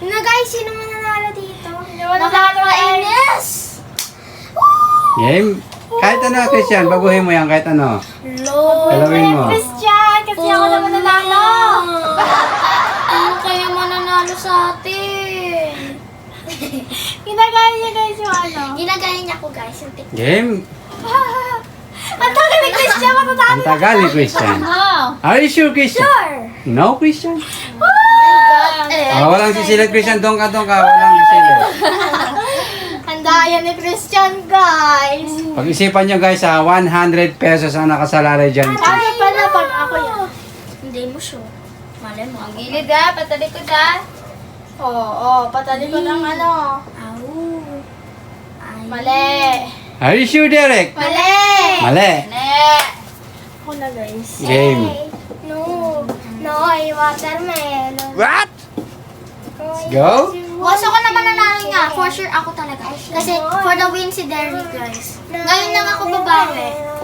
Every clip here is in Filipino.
Na guys, sino mananalo dito? Nakakainis! Game. Kahit ano, Christian. Baguhin mo yan kahit ano. Lord! Galawin mo. Christian! Kasi ako naman nanalo! Ano kayo mananalo sa atin? Ginagaya niya guys yung ano. Ginagaya niya ko guys, yung TikTok. Game. Ang tagal ni Christian, matatalo. Ang tagal ni Christian. No! Are you sure, Christian? Sure. No, Christian? Oh my God! Walang sisilit, Christian. Doon ka. Walang sisilit. Ang daya ni Christian guys. Pag-isipan nyo guys, 100 pesos ang nakasalalay dyan. Sabi pala pag ako yan. Hindi mo sure. Malay mo. Ang gilid ah, patalikod ah. Oo, patalikod ang ano. Au. Ay. Mali. Are you sure, Derek? Mali. Mali. Ne! Ako na guys. Game. No. Noy, watermelon. What? Let's go. Was ako naman nanalo nga. For sure ako talaga. Kasi for the win si Derek guys. Ngayon lang ako babawi. No!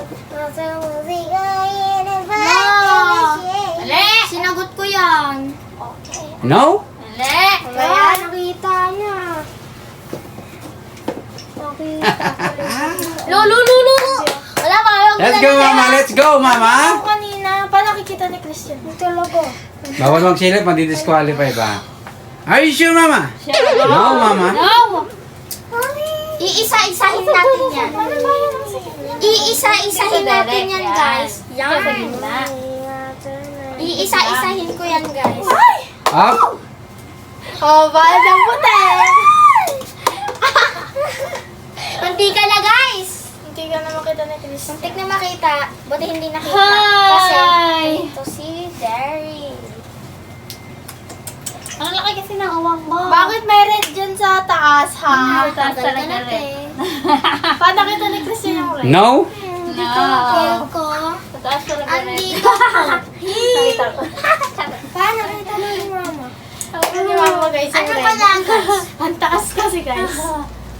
Mali! Sinagot ko yan. No? Mali! Kaya nakita niya. Nakita. Lulu! Wala pa. Let's go, Mama. Let's go, Mama. Ako kanina, pa nakikita ni Christian. Ito logo. Bawal magsilip, madi-disqualify ba? Are you sure, Mama? No, Mama. No! Iisa-isahin natin yan. Ano ba yan ang sige? Iisa-isahin natin yan, guys. Yan. Watermelon. Iisa-isahin ko yan, guys. Up. Oh, bala ng puti. Kunti ka na, guys. Hindi ka na makita ni Christian. Muntik na makita. Buti hindi nakita. Hi! Kasi ito si Derry. Ang laki kasi ng awang mo. Bakit may red dyan sa taas, ha? Taas talaga natin. Paano nakita ni Christian yung red? No? No. Feel ko. Taas talaga Andito ko. Nakita ko. Paano nakita mo ni Mama? Nakita ni Mama, guys, yung Ano red. pala, guys? Ang taas kasi, guys.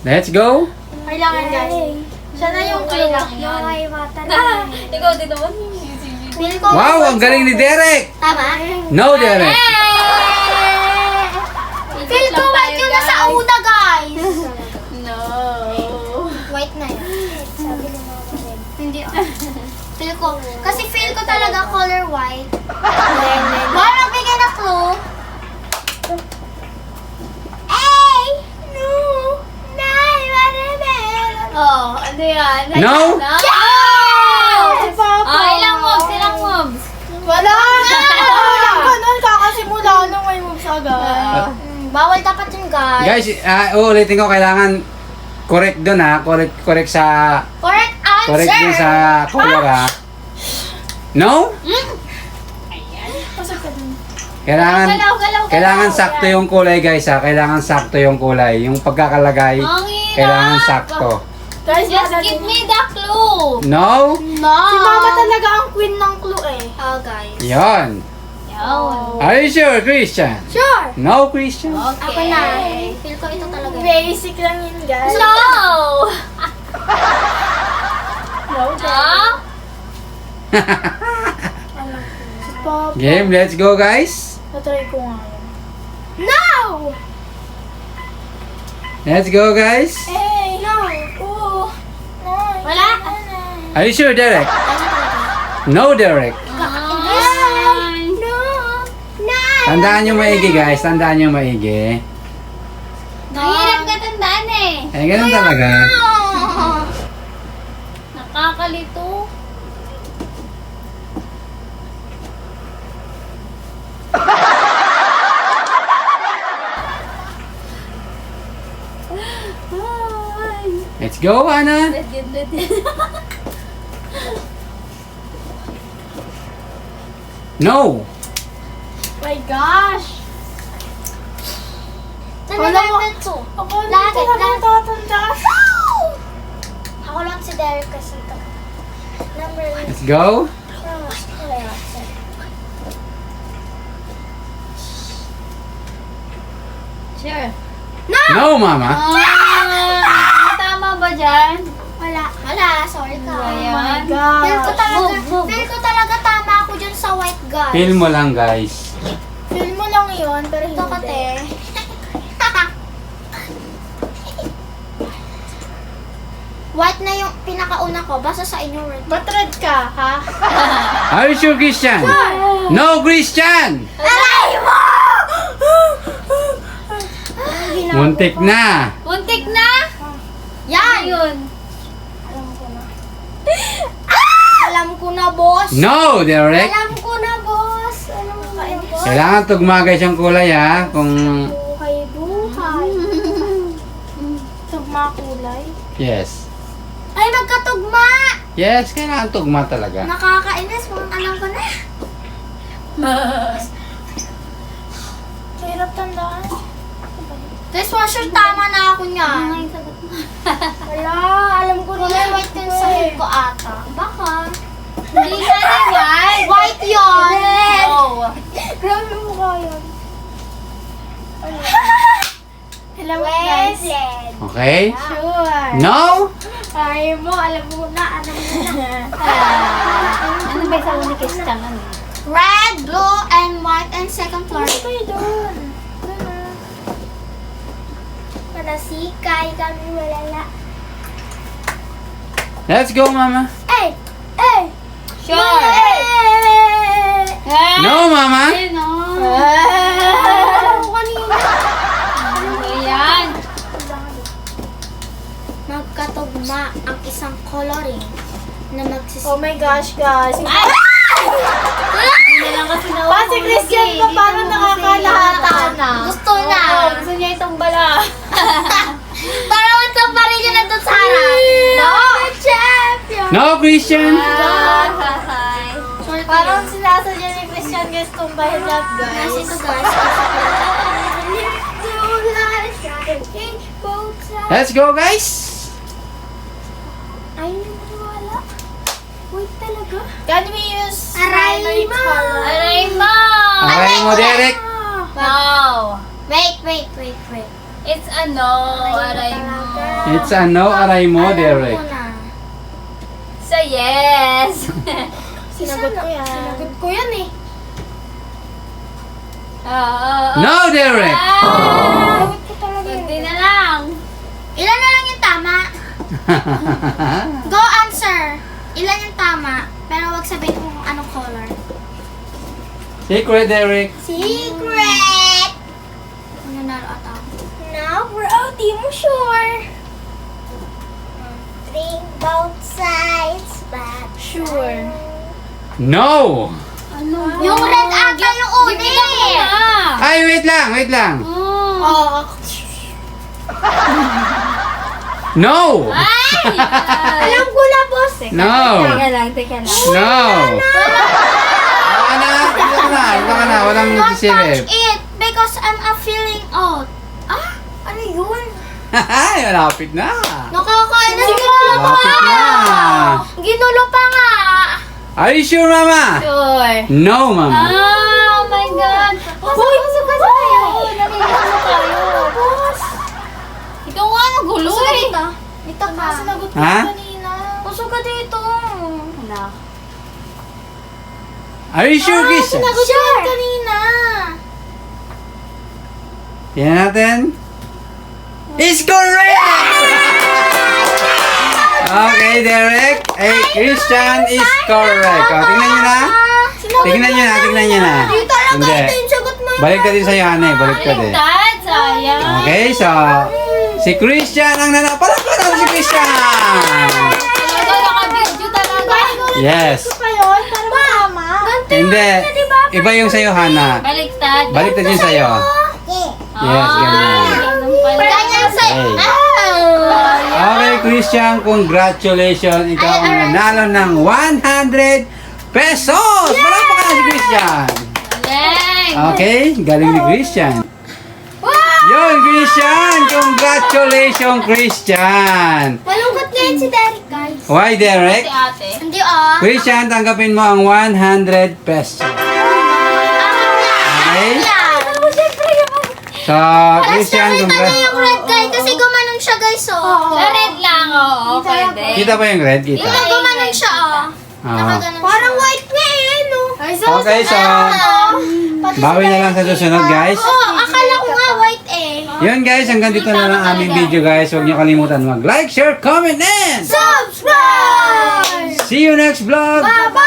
Let's go. Kailangan, guys. Siya na yung clue. Yung ay watermelon. Ikaw din naman. Feel ko. Wow, ang galing ni Derek. Tama? No, Derek. Feel ko white yun na sa una, guys. No. White na yun. Sabi ni Mama red. Hindi. Feel ko. Kasi feel ko talaga color white. Mama, bigyan na clue. Ay! No! Nay, watermelon. Oh, ano yan? No? Si Papa. Ilang moves? Wala! Walang ganun, kakasimula nung may moves agad. Bawal dapat yun, guys. Guys, uulitin ko, kailangan correct doon ha. Correct sa Correct answer. correct din sa color ha. No? Pasok ka dun. Kailangan Galaw. kailangan sakto yung kulay guys ha. Kailangan sakto yung kulay. Yung pagkakalagay, Ang hirap. kailangan sakto. Guys, Just baka give din. me the clue. No? No. Si Mama talaga ang queen ng clue eh. Oh, guys. Yon. Yun. Are you sure, Christian? Sure! No, Christian? Okay. Ako na. Feel ko ito talaga. Basic lang yun, guys. No! No, No? Si Papa. Game, let's go guys. Natry ko nga yun. No! Let's go guys. Hey! No! Oo! No! Wala? Are you sure, Derek? No, Derek. Ay. No! Tandaan nyo maigi guys. Tandaan nyo maigi. Mahirap ka tandaan eh. Eh, ganun talaga. Nakakalito. Let's go, Ana. No. My gosh! Tandaan to. Ako Lahat, talaga lahat. tatanda. Ako lang si Derek kasi ito. Number Let's go. Sure. No, Mama. Tama ba dyan? Wala. Sorry ka. Oh my God. Feel ko talaga tama ako dyan sa white guys. Feel mo lang guys. Feel mo lang yun, pero Ito ka, hindi. te. White na yung pinakauna ko. Basta sa inyo red. Ba't red ka, ha? Are you sure, Christian? No, Christian! Aray mo! Muntik na. Muntik na! Yan! Yun. Alam ko na. Alam ko na, boss. No, Derek. Alam ko na, boss. Alam ko na, boss. Kailangan tugma guys yung kulay ha. Kung Buhay, buhay. Tugma kulay. yes. Ay, magkatugma! Yes, kailangan tugma talaga. Nakakainis. Alam ko na. Hirap tandaan. Dishwasher, tama na ako niyan. Wala, alam ko na. Kulay white yung sahig ko ata. Baka. Hindi na ni white. White yun. No. Grabe mo ka yun. Alam mo, guys. Okay? Sure. No? Ay mo, alam mo na. Ano ba sa ni Christian? Ano? Red, blue, and white, and second floor. Ano kayo doon? Manasikay kami malala. Let's go, Mama. Ay! Ay! Sure. No, Mama. Ay, no. Alam ko kanina. Ano ba yan? Magkatugma ang isang coloring na Oh my gosh, guys. Hindi na lang kasi na. Pa si Christian pa parang nakakalahata na. Gusto na. Oo, gusto niya itong bala. Parang ito pa rin yun nandun sa harap. No! Champion! No, Christian. Hi. Sorry, Parang sinasadya ni Christian guys tumbahin lahat, guys. Kasi ito guys. Let's go, guys. Ay, hindi wala. Wait talaga. Can we use Aray primary mo! color? Aray mo! Aray mo, Derek. No. Wait. It's a no. Aray mo. It's a no, aray mo, Derek. So yes. Sinagot ko yan. Sinagot ko yan eh. No, Derek. Sinagot ko talaga yun. Hindi na lang. Ilan na lang yung tama? Go answer. Ilan yung tama? Pero wag sabihin kung anong color. Secret, Derek. Secret! Nanalo ata ako. No, bro. Di mo sure. Bring both sides back. Sure. No. Yung red ata yung una eh. Ay, wait lang. Oh, No. Alam ko na, boss. No. Teka lang. No. Ito ka na. Walang Don't touch nagsisilip. it because I'm feeling out. Ah? Ano yun? Ay, malapit na. Nakakainis. Ginulo pa Malapit na. Ginulo pa nga. Are you sure, Mama? Sure. No, Mama. Oh my God. Hoy, busog ka tayo. Nalilito tayo. Ikaw nga nagulo eh. Dito ka. sinagot ko Ha? kanina. Busog ka dito. Hala. Are you sure, Christian? Sinagot ko yan kanina. Tingnan natin. It's correct! Okay, Derek. Hey, Christian is correct. O, tingnan nyo na. Tingnan nyo na. Di talaga Hindi. ito yung sagot mo. Balik ka din sa'yo, Hane. Balik ka din. Dad, sayang. Okay, so, si Christian ang palakpakan si Christian! Talaga naka-video talaga. Yes. Pa yun, para matama. Hindi. Iba yung sa'yo, Hana. Baliktad. Baliktad yung sa'yo. Yes, ganyan. Ganun pala. Ganyan sa... Okay. Okay, Christian, congratulations. Ikaw ang nanalo ng 100 pesos! Palakpakan si Christian! Galing. Okay, galing ni Christian. Yun, Christian! Congratulations, Christian! Malungkot ngayon si Derek, guys. Why, Derek? Si ate. Hindi ah. Christian, tanggapin mo ang 100 pesos. Okay? So, Christian, Nakita na yung red guy kasi gumanon siya, guys, oh. Sa red lang, oo. Pwede. Kita ba yung red? Kita. Yung gumanon siya, oh. Oo. Nakaganon parang white nga eh, no? Okay, so, bawi na lang sa susunod, guys. Oo, akala ko nga white eh. Yun, guys, hanggang dito na lang aming video, guys. Huwag niyo kalimutan mag-like, share, comment, and See you next vlog! Bye-bye!